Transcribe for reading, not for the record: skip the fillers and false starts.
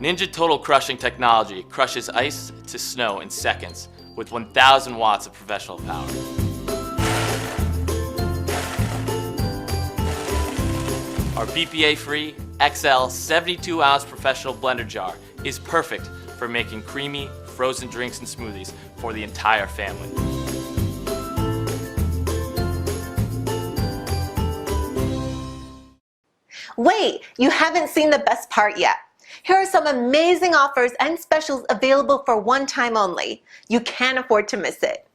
Ninja Total Crushing technology crushes ice to snow in seconds with 1,000 watts of professional power. Our BPA-free XL 72-ounce professional blender jar is perfect for making creamy, frozen drinks and smoothies for the entire family. Wait, you haven't seen the best part yet. Here are some amazing offers and specials available for one time only. You can't afford to miss it.